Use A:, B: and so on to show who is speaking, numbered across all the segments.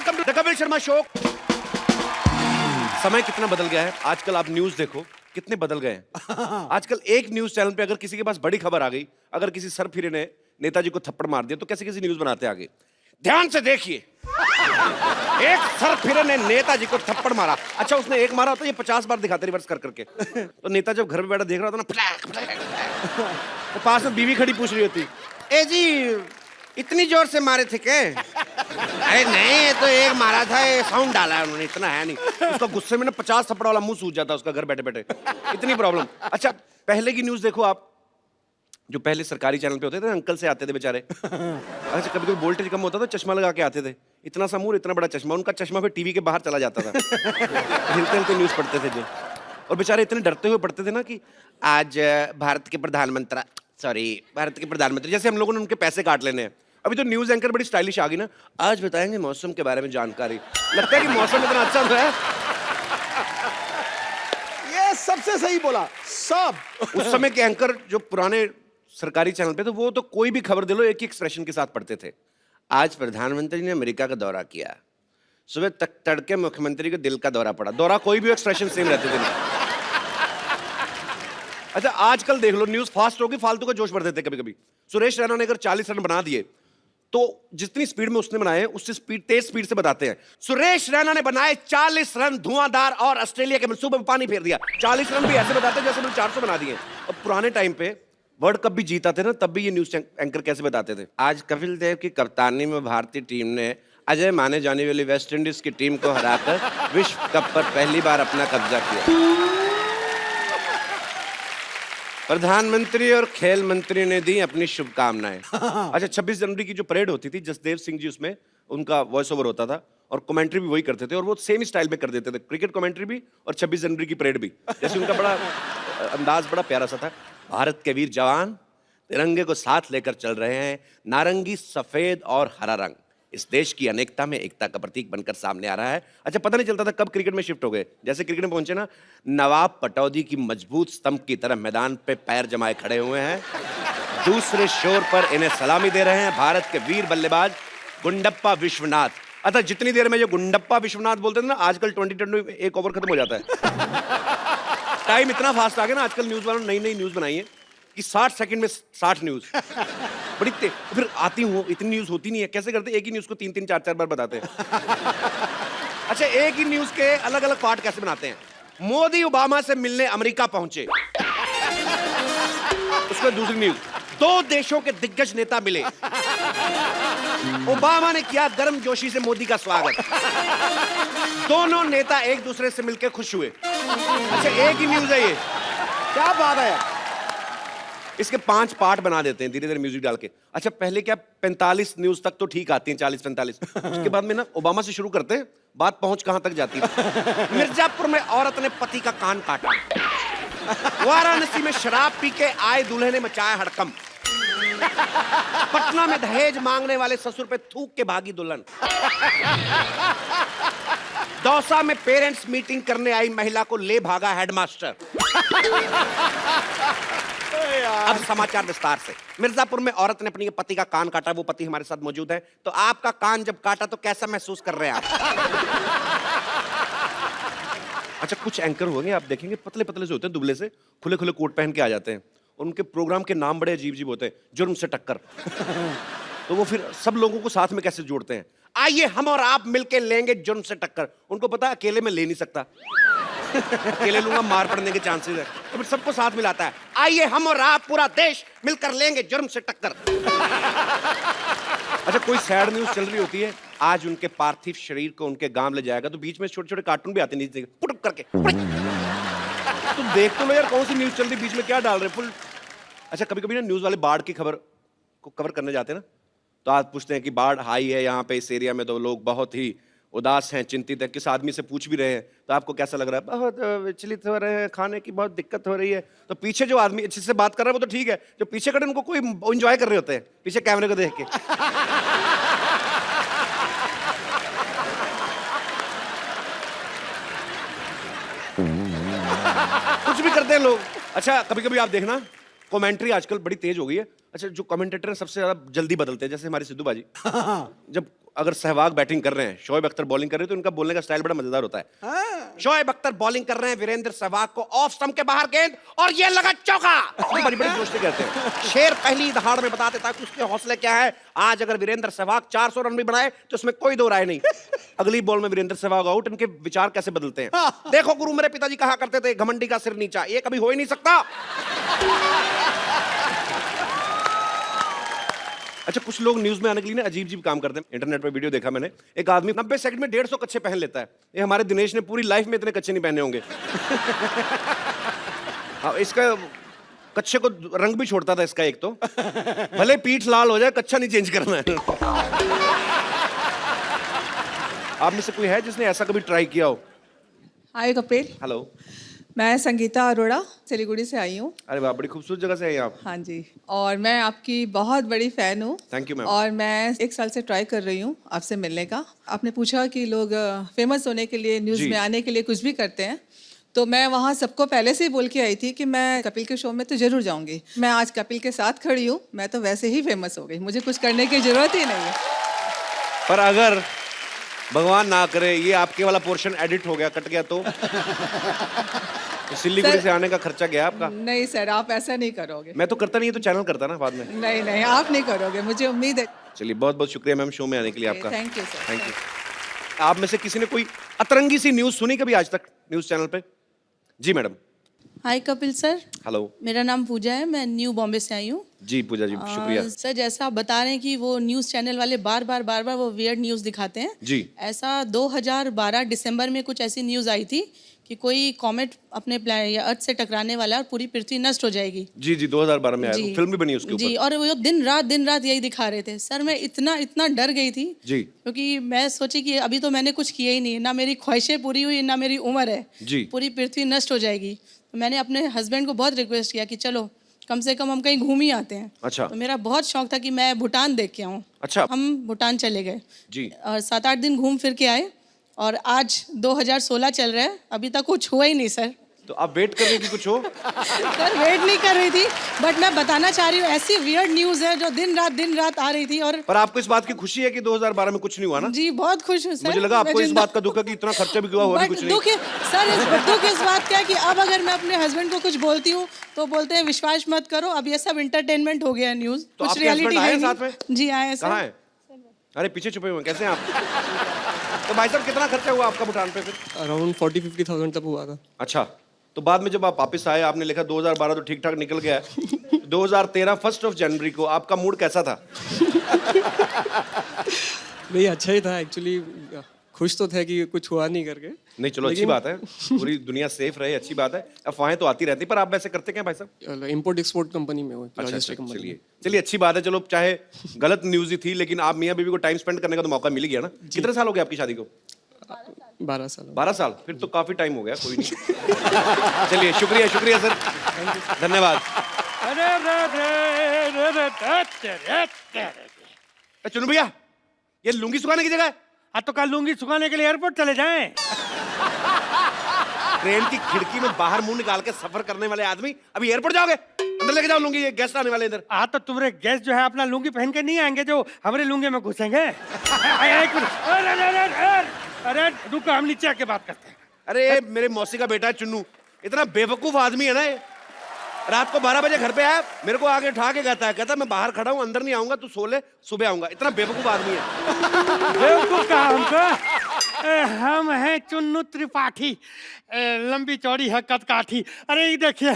A: Welcome to the Kapil Sharma show. समय कितना बदल गया है, आजकल आप न्यूज देखो कितने बदल गए हैं। आजकल एक न्यूज चैनल पे अगर किसी के पास बड़ी खबर आ गई, अगर किसी सरफिरे ने नेताजी को थप्पड़ मार दिया तो कैसे कैसी न्यूज बनाते हैं आगे। ध्यान से देखिए, एक सरफिरे ने नेताजी को थप्पड़ मारा। अच्छा, उसने एक मारा तो ये 50 बार दिखाते रिवर्स कर करके। तो नेता जब घर पे बैठा देख रहा था ना, फटाक फटाक, तो पास में बीवी खड़ी पूछ रही होती, ए जी इतनी जोर से मारे थे क्या? अरे नहीं, ये तो एक मारा था, ये साउंड डाला है उन्होंने, इतना है नहीं। उसका गुस्से में ना 50 थप्पड़ वाला मुंह सूज जाता उसका घर बैठे बैठे, इतनी प्रॉब्लम। अच्छा, पहले की न्यूज देखो आप, जो पहले सरकारी चैनल पे होते थे, अंकल से आते थे बेचारे। अच्छा, कभी कभी वोल्टेज कम होता था, चश्मा लगा के आते थे, इतना सा मुंह, इतना बड़ा चश्मा, उनका चश्मा फिर टीवी के बाहर चला जाता था। हिलते हिलते न्यूज पढ़ते थे जो, और बेचारे इतने डरते हुए पढ़ते थे ना कि आज भारत के प्रधानमंत्री, जैसे हम लोगों ने उनके पैसे काट लेने हैं। अभी तो न्यूज एंकर बड़ी स्टाइलिश आ गई ना, आज बताएंगे मौसम के बारे में जानकारी। लगता है कि मौसम इतना अच्छा हो रहा है।
B: ये सबसे सही बोला सब।
A: उस समय के एंकर जो पुराने सरकारी चैनल पे, तो वो तो कोई भी खबर दे लो एक ही एक्सप्रेशन के साथ पढ़ते थे। आज प्रधानमंत्री ने अमेरिका का दौरा किया, सुबह तक तड़के मुख्यमंत्री को दिल का दौरा पड़ा। दौरा कोई भी एक्सप्रेशन सेम रहते थे। अच्छा, आजकल देख लो, न्यूज फास्ट होगी, फालतू का जोश भर देते कभी कभी। सुरेश रैना ने अगर 40 रन बना दिए तो जितनी स्पीड में उसने बनाए उससे तेज स्पीड से बताते हैं। सुरेश रैना ने बनाए 40 रन धुआंधार और ऑस्ट्रेलिया के मंसूबे में पानी फेर दिया। 40 रन भी ऐसे बताते हैं जैसे मैंने 400 बना दिए। अब पुराने टाइम पे वर्ल्ड कप भी जीता थे ना, तब भी ये न्यूज एंकर कैसे बताते थे, आज कपिल देव की कप्तानी में भारतीय टीम ने अजय माने जाने वाली वेस्ट इंडीज की टीम को हराकर विश्व कप पर पहली बार अपना कब्जा किया। प्रधानमंत्री और खेल मंत्री ने दी अपनी शुभकामनाएं। अच्छा, 26 जनवरी की जो परेड होती थी, जसदेव सिंह जी उसमें उनका वॉइस ओवर होता था और कमेंट्री भी वही करते थे, और वो सेम स्टाइल में कर देते थे, क्रिकेट कमेंट्री भी और 26 जनवरी की परेड भी। जैसे उनका बड़ा अंदाज बड़ा प्यारा सा था। भारत के वीर जवान तिरंगे को साथ लेकर चल रहे हैं, नारंगी, सफेद और हरा रंग इस देश की अनेकता में एकता का प्रतीक बनकर सामने आ रहा है। अच्छा, पता नहीं चलता था कब क्रिकेट में शिफ्ट हो गए। जैसे क्रिकेट में पहुंचे ना, नवाब पटौदी की मजबूत स्तंभ की तरह मैदान पे पैर जमाए खड़े हुए हैं। दूसरे शोर पर इन्हें सलामी दे रहे हैं भारत के वीर बल्लेबाज गुंडप्पा विश्वनाथ। अच्छा, जितनी देर में ये गुंडप्पा विश्वनाथ बोलते थे ना, आजकल 20 एक ओवर खत्म हो जाता है। टाइम इतना फास्ट आ गया ना, आजकल न्यूज वालों ने नई नई न्यूज बनाई है कि 60 सेकंड में 60 न्यूज। बड़ी फिर आती हूँ, इतनी न्यूज होती नहीं है, कैसे करते? एक ही न्यूज को 3-3 4-4 बार बताते हैं। अच्छा, एक ही न्यूज के अलग अलग पार्ट कैसे बनाते हैं? मोदी ओबामा से मिलने अमेरिका पहुंचे, उसमें दूसरी न्यूज, 2 देशों के दिग्गज नेता मिले, ओबामा ने किया गर्मजोशी से मोदी का स्वागत, दोनों नेता एक दूसरे से मिलकर खुश हुए। अच्छा, एक ही न्यूज है ये,
B: क्या बात है।
A: इसके 5 पार्ट बना देते हैं धीरे धीरे म्यूजिक डाल के। अच्छा, पहले क्या 45 न्यूज तक तो ठीक आती हैं, 40-45, उसके बाद में ना ओबामा से शुरू करते हैं, बात पहुंच कहां तक जाती है। मिर्जापुर में औरत ने पति का कान काटा, वाराणसी में शराब पी के आए दूल्हे ने मचाया हड़कंप, पटना में दहेज मांगने वाले ससुर पे थूक के भागी दुल्हन, दौसा में पेरेंट्स मीटिंग करने आई महिला को ले भागा हेडमास्टर। अब समाचार विस्तार से। मिर्जापुर में औरत ने अपने पति का कान काटा, वो पति हमारे साथ मौजूद है। तो आपका कान जब काटा तो कैसा महसूस कर रहे हैं आप? अच्छा, कुछ एंकर होंगे आप देखेंगे, पतले पतले से होते हैं, दुबले से, खुले खुले कोट पहन के आ जाते हैं। उनके प्रोग्राम के नाम बड़े अजीब अजीब होते हैं, जुर्म से टक्कर। तो वो फिर सब लोगों को साथ में कैसे जोड़ते हैं? आइए हम और आप मिलके लेंगे जुर्म से टक्कर। उनको पता है अकेले में ले नहीं सकता, अकेले लूंगा मार पड़ने के चांसेस है, तो फिर सबको साथ मिलाता है। आइए हम और आप पूरा देश मिलकर लेंगे जुर्म से टक्कर। अच्छा, कोई सैड न्यूज चल रही होती है, आज उनके पार्थिव शरीर को उनके गांव ले जाएगा, तो बीच में छोटे छोटे कार्टून भी आते नीचे पुटुक करके। तुम देख तो लो यार, कौन सी न्यूज चल रही, बीच में क्या डाल रहे फुल। अच्छा, कभी कभी ना न्यूज वाले बाढ़ की खबर को कवर करने जाते हैं ना, तो आज पूछते हैं कि बाढ़ आई है यहाँ पे इस एरिया में, तो लोग बहुत ही उदास हैं, चिंतित है। किस आदमी से पूछ भी रहे हैं तो आपको कैसा लग रहा है? बहुत विचलित हो रहे हैं, खाने की बहुत दिक्कत हो रही है। तो पीछे जो आदमी जिससे बात कर रहा है वो तो ठीक है, जो पीछे खड़े उनको कोई एंजॉय कर रहे होते हैं पीछे कैमरे को देख के। कुछ भी करते हैं लोग। अच्छा, कभी कभी आप देखना कमेंट्री आजकल बड़ी तेज हो गई है। अच्छा, जो कमेंटेटर है सबसे ज्यादा जल्दी बदलते हैं, जैसे हमारे सिद्धू बाजी। जब अगर सहवाग बैटिंग कर रहे हैं, शोएब अख्तर बॉलिंग कर रहे हैं, तो इनका बोलने का स्टाइल बड़ा मजेदार होता है। शोएब अख्तर बॉलिंग कर रहे हैं, वीरेंद्र सहवाग को ऑफ स्टंप के बाहर गेंद और ये लगा चौका। बड़ी बड़ी दोस्ती करते हैं। शेर पहली दहाड़ में बता देता है कि उसके हौसले क्या है। आज अगर वीरेंद्र सहवाग 400 रन भी बनाए तो उसमें कोई दो राय नहीं। अगली बॉल में वीरेंद्र सहवाग आउट। इनके विचार कैसे बदलते हैं देखो। गुरु मेरे पिताजी कहा करते थे, घमंडी का सिर नीचा। ये कभी हो ही नहीं सकता। अच्छा, कुछ लोग न्यूज में आने के लिए ना अजीब अजीब काम करते हैं। इंटरनेट पे वीडियो देखा मैंने, एक आदमी 90 सेकंड में 150 कच्चे पहन लेता है। ये हमारे दिनेश ने पूरी लाइफ में इतने कच्चे नहीं पहने होंगे। हाँ, इसका कच्चे को रंग भी छोड़ता था इसका एक तो। भले पीठ लाल हो जाए, कच्चा नहीं चेंज करना है। आप में से कोई है जिसने ऐसा कभी ट्राई किया हो?
C: हाय कपिल,
A: हेलो।
C: मैं संगीता अरोड़ा सिलीगुड़ी से आई हूँ।
A: अरे वाह, बड़ी खूबसूरत जगह से आई आप।
C: हाँ जी, और मैं आपकी बहुत बड़ी फ़ैन हूँ।
A: Thank you ma'am.
C: और मैं 1 साल से ट्राई कर रही हूँ आपसे मिलने का। आपने पूछा कि लोग फेमस होने के लिए, न्यूज़
A: जी।
C: में आने के लिए कुछ भी करते हैं, तो मैं वहाँ सबको पहले से ही बोल के आई थी कि मैं कपिल के शो में तो ज़रूर जाऊँगी। मैं आज कपिल के साथ खड़ी हूँ, मैं तो वैसे ही फेमस हो गई, मुझे कुछ करने की ज़रूरत ही नहीं है।
A: पर अगर भगवान ना करे ये आपके वाला पोर्शन एडिट हो गया, कट गया तो सिल्लीगुड़ी
C: सर-
A: से आने का खर्चा गया आपका।
C: नहीं सर, आप ऐसा नहीं करोगे।
A: मैं तो करता नहीं, तो चैनल करता ना बाद में।
C: नहीं नहीं, आप नहीं करोगे, मुझे उम्मीद है।
A: चलिए, बहुत बहुत शुक्रिया मैम शो में आने के लिए आपका।
C: Thank you sir.
A: Thank you. आप में से किसी ने कोई अतरंगी सी न्यूज सुनी कभी आज तक न्यूज चैनल पे? जी मैडम।
D: हाय कपिल सर,
A: हेलो।
D: मेरा नाम पूजा है, मैं न्यू बॉम्बे से आई हूँ।
A: जी पूजा जी, शुक्रिया।
D: सर, जैसा आप बता रहे हैं कि वो न्यूज़ चैनल वाले बार बार वो वियर्ड न्यूज़ दिखाते हैं।
A: जी।
D: ऐसा 2012 दिसंबर में कुछ ऐसी न्यूज़ आई थी कि कोई कॉमेट अपने या अर्थ से टकराने वाला है और पूरी पृथ्वी नष्ट हो जाएगी।
A: जी जी, 2012 में आया,
D: जी।
A: फिल्म भी बनी उसके
D: जी,
A: ऊपर।
D: और वो दिन रात यही दिखा रहे थे। सर, मैं इतना डर गई थी
A: जी।
D: क्योंकि मैं सोची कि अभी तो मैंने कुछ किया ही नहीं, ना मेरी ख्वाहिशें पूरी हुई, ना मेरी उम्र है।
A: जी।
D: पूरी पृथ्वी नष्ट हो जाएगी। तो मैंने अपने हस्बैंड को बहुत रिक्वेस्ट किया कि चलो कम से कम हम कहीं घूम ही आते हैं।
A: अच्छा।
D: तो मेरा बहुत शौक था कि मैं भूटान देख के आऊँ।
A: अच्छा।
D: हम भूटान चले गए
A: जी।
D: और 7-8 दिन घूम फिर के आए और आज 2016 चल रहा है, अभी तक कुछ हुआ ही नहीं सर।
A: तो आप वेट कर रही थी कुछ हो?
D: सर, वेट नहीं कर रही थी, बट मैं बताना चाह रही हूँ ऐसी वियर्ड न्यूज़ है जो दिन रात आ रही थी। और
A: पर आपको इस बात की खुशी है कि 2012 में कुछ नहीं हुआ ना?
D: जी, बहुत खुश हूँ सर।
A: मुझे लगा आपको
D: मैं
A: इस बात का दुख है कि इतना खर्चा भी हुआ हो
D: बट
A: कुछ नहीं।
D: दुख सर, दुख इस बात का है कि अब अगर मैं अपने हस्बैंड को कुछ बोलती हूँ तो बोलते हैं विश्वास मत करो, अब ये सब एंटरटेनमेंट हो गया न्यूज़,
A: तो
D: कुछ
A: आपके
D: रियलिटी
A: husband आए
D: है
A: साथ में?
D: नहीं। जी आए
A: कहाँ
D: सर।
A: है? अरे पीछे छुपे हुए हैं, कैसे हैं आप? तो भाई साहब, कितना खर्चा हुआ आपका भूटान पे फिर?
E: अराउंड 40-50,000 तक हुआ था।
A: अच्छा, तो बाद में जब आप वापस आए, आपने लिखा 2012 तो ठीक ठाक निकल गया है। 2013 1 जनवरी को आपका मूड कैसा था?
E: नहीं, अच्छा ही था एक्चुअली। खुश तो थे कि कुछ हुआ नहीं करके।
A: नहीं, चलो अच्छी बात है, पूरी दुनिया सेफ रहे, अच्छी बात है। अफवाहें तो आती रहती, पर आप वैसे करते क्या भाई साहब?
E: इंपोर्ट एक्सपोर्ट कंपनी में हूँ,
A: अच्छा,
E: लॉजिस्टिक कंपनी
A: चलिए
E: में।
A: चलिए, अच्छी बात है। चलो, चाहे गलत न्यूज ही थी, लेकिन आप मियाँ बीवी को टाइम स्पेंड करने का तो मौका मिल ही गया ना। कितने साल हो गए आपकी शादी को?
E: 12 साल।
A: 12 साल? फिर तो काफी टाइम हो गया, कोई नहीं। चलिए, शुक्रिया शुक्रिया सर, धन्यवाद। चुनू भैया, ये लुंगी सुखाने की जगह है?
F: तो कल लूंगी सुखाने के लिए एयरपोर्ट चले जाएं।
A: ट्रेन की खिड़की में बाहर मुंह निकाल के सफर करने वाले आदमी अभी एयरपोर्ट जाओगे? अंदर लेके जाओ लुंगी, ये गेस्ट आने वाले इधर।
F: तो तुम्हारे गेस्ट जो है अपना लुंगी पहन के नहीं आएंगे जो हमारे लुंगी में घुसेंगे। एक मिनट, अरे रुको, हम नीचे आके बात करते हैं।
A: अरे मेरे मौसी का बेटा है चुन्नू, इतना बेवकूफ आदमी है ना ये। रात को 12 बजे घर पे आया, मेरे को आगे उठा के कहता मैं बाहर खड़ा हूँ, अंदर नहीं आऊंगा, तू सो ले, सुबह आऊंगा। इतना बेवकूफ आदमी है।
F: बेवकूफ कहा हमको? हम हैं चुन्नू त्रिपाठी, लंबी चौड़ी है कद काठी। अरे ये देखिए,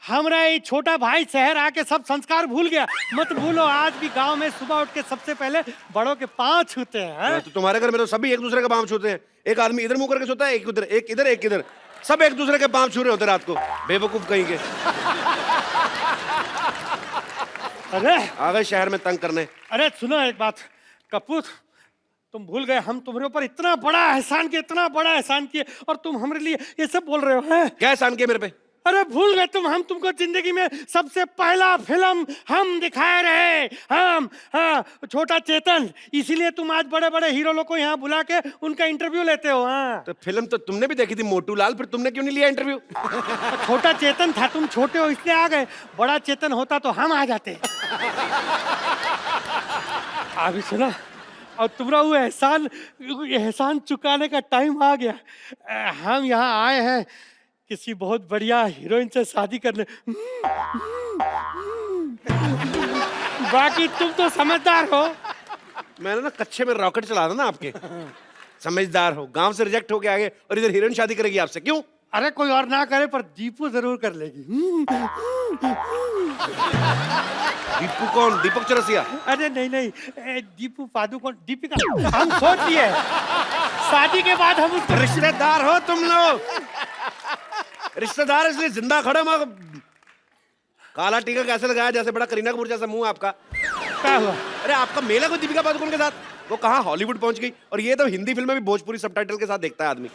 F: हमारा ये छोटा भाई शहर आके सब संस्कार भूल गया। मत भूलो, आज भी गांव में सुबह उठ के सबसे पहले बड़ों के पांव छूते हैं।
A: तो तुम्हारे घर में तो सभी एक दूसरे का पाँव छूते हैं। एक आदमी इधर मुंह करके सोता है, एक उधर, एक इधर, एक इधर, सब एक दूसरे के पाँव छू रहे होते रात को। बेवकूफ कहीं के।
F: अरे
A: आ गए शहर में तंग करने।
F: अरे सुनो एक बात कपूर, तुम भूल गए हम तुम्हारे ऊपर इतना बड़ा एहसान किए और तुम हमारे लिए ये सब बोल रहे हो हैं?
A: क्या एहसान किया मेरे पे?
F: अरे भूल गए तुम, हम तुमको जिंदगी में सबसे पहला फिल्म हम दिखाए रहे। हम, हाँ, छोटा चेतन, इसीलिए तुम आज बड़े बड़े हीरो लोग को यहाँ बुला के उनका इंटरव्यू लेते हो। हाँ,
A: तो फिल्म तो तुमने भी देखी थी मोटू लाल, फिर तुमने क्यों नहीं लिया इंटरव्यू?
F: छोटा चेतन था, तुम छोटे हो इसलिए आ गए। बड़ा चेतन होता तो हम आ जाते। अभी सुनो, और तुम्हारा वो एहसान चुकाने का टाइम आ गया। हम यहाँ आए हैं किसी बहुत बढ़िया हीरोइन से शादी करने। बाकी तुम तो समझदार हो।
A: मैंने ना कच्चे में रॉकेट चला था ना आपके। समझदार हो, गांव से रिजेक्ट होके आ गए और इधर हीरोइन शादी करेगी आपसे, क्यों?
F: अरे कोई और ना करे पर दीपू जरूर कर लेगी।
A: दीपू कौन? दीपक चौरसिया?
F: अरे नहीं, दीपू पादुकोण, दीपिका। हम सोच लिए शादी के बाद हम
A: रिश्तेदार हो तुम लोग। रिश्तेदार इसलिए जिंदा खड़े। मैं काला टीका कैसे लगाया, जैसे बड़ा करीना कपूर जैसा मुंह आपका।
F: क्या हुआ?
A: अरे आपका मेला कोई दीपिका पादुकोण के साथ? वो कहाँ हॉलीवुड पहुंच गई, और ये तो हिंदी फिल्म में भी भोजपुरी सबटाइटल के साथ देखता है आदमी।